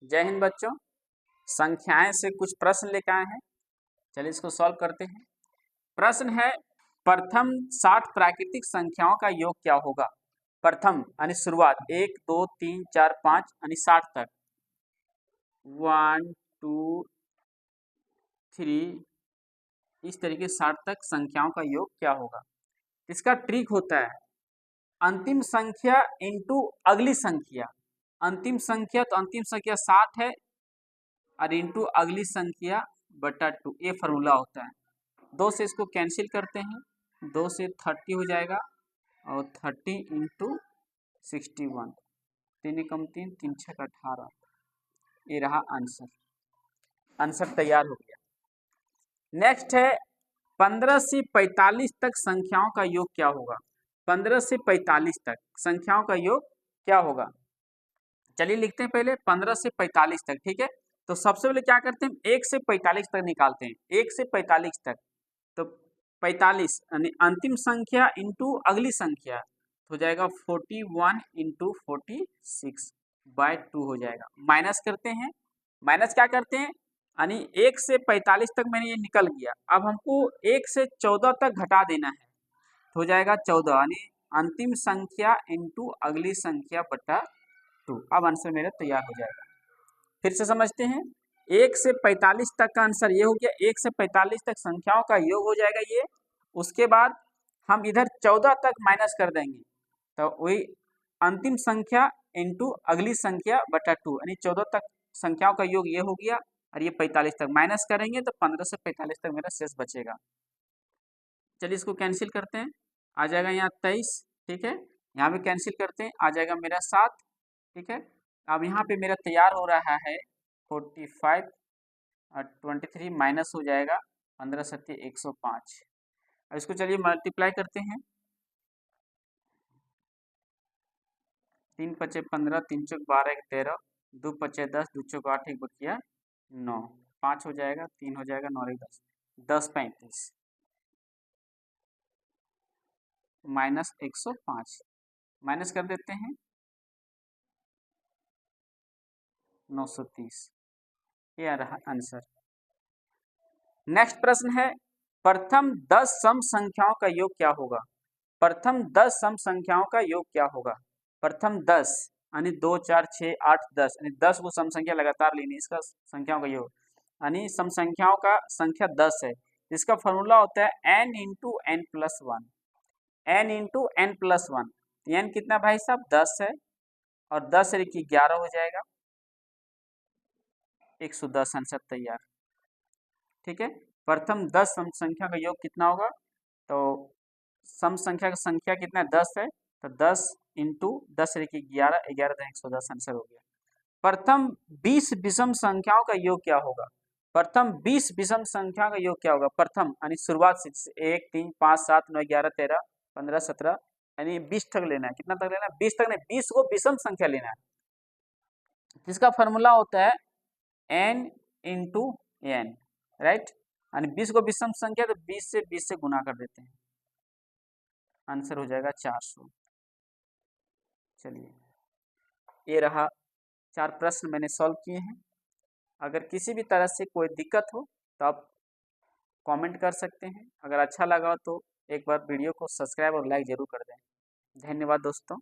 जय हिंद बच्चों। संख्याएं से कुछ प्रश्न लेकर आए हैं, चलिए इसको सॉल्व करते हैं। प्रश्न है, प्रथम 60 प्राकृतिक संख्याओं का योग क्या होगा। प्रथम यानी शुरुआत, 1 2 3 4 5 यानी 60 तक, 1 2 3 इस तरीके 60 तक संख्याओं का योग क्या होगा। इसका ट्रिक होता है अंतिम संख्या इंटू अगली संख्या। अंतिम संख्या तो अंतिम संख्या 60 है और इंटू अगली संख्या बटा 2, ये फॉर्मूला होता है। 2 से इसको कैंसिल करते हैं, 2 से 30 हो जाएगा और 30 इंटू 61, 3 एकम 3, 3 छक 18, ये रहा आंसर। आंसर तैयार हो गया। नेक्स्ट है 15 से 45 तक संख्याओं का योग क्या होगा। 15 से 45 तक संख्याओं का योग क्या होगा। चलिए लिखते हैं पहले 15 से 45 तक, ठीक है। तो सबसे पहले क्या करते हैं, 1 से 45 तक निकालते हैं, 1 से 45 तक। तो 45 यानी अंतिम संख्या इंटू अगली संख्या हो जाएगा 41 इंटू 46 बाय 2 हो जाएगा। माइनस करते हैं, माइनस क्या करते हैं यानी 1 से 45 तक मैंने ये निकल गया, अब हमको 1 से 14 तक घटा देना है, तो हो जाएगा 14 यानी अंतिम संख्या इंटू अगली संख्या बटा 2। अब आंसर मेरा तैयार हो जाएगा। फिर से समझते हैं, 1 से 45 तक का आंसर ये हो गया, 1 से 45 तक संख्याओं का योग हो जाएगा ये। उसके बाद हम इधर 14 तक माइनस कर देंगे, तो वही अंतिम संख्या इंटू अगली संख्या बटा 2 यानी 14 तक संख्याओं का योग ये हो गया और ये 45 तक माइनस करेंगे तो 15 से 45 तक मेरा शेष बचेगा। चलिए इसको कैंसिल करते हैं, आ जाएगा यहाँ 23, ठीक है। यहाँ पे कैंसिल करते हैं, आ जाएगा मेरा 7, ठीक है। अब यहाँ पे मेरा तैयार हो रहा है 45 और 23 माइनस हो जाएगा 15 सत्य 105। अब इसको चलिए मल्टीप्लाई करते हैं, 3 पचे 15, 3 चौक 12, 1 13, 2 पचे 10, 2 चौक 8, 1 बकिया 9, 5 हो जाएगा, 3 हो जाएगा, 9 1 10, 10 35 माइनस 105 माइनस कर देते हैं 930, ये आ रहा आंसर। नेक्स्ट प्रश्न है, प्रथम 10 सम संख्याओं का योग क्या होगा। प्रथम 10 सम संख्याओं का योग क्या होगा। प्रथम 10 यानी 2 4 6 8 10 यानी 10 को सम संख्या लगातार लेनी, इसका संख्याओं का योग यानी सम संख्याओं का संख्या 10 है। इसका फॉर्मूला होता है n into n plus 1, n into n plus 1। n कितना भाई साहब 10 है और 10 से 11 हो जाएगा, 110 आंसर तैयार, ठीक है। प्रथम 10 सम संख्या का योग कितना होगा, तो सम संख्या का संख्या कितना 10 है, तो 10 इंटू 10 से 11, 11 तो 110 आंसर हो गया। प्रथम 20 विषम संख्याओं का योग क्या होगा। प्रथम 20 विषम संख्या का योग क्या होगा। प्रथम यानी शुरुआत से 1 3 5 7 9 11 13 15 17 यानी 20 तक लेना है। कितना तक लेना है, 20 तक नहीं, 20 को विषम संख्या लेना है, जिसका फॉर्मूला होता है n इंटू एन, राइट। यानी 20 को विषम संख्या तो 20 से गुना कर देते हैं, आंसर हो जाएगा 400। चलिए ये रहा 4 प्रश्न मैंने सॉल्व किए हैं। अगर किसी भी तरह से कोई दिक्कत हो तो आप कमेंट कर सकते हैं। अगर अच्छा लगा तो एक बार वीडियो को सब्सक्राइब और लाइक जरूर कर दें। धन्यवाद दोस्तों।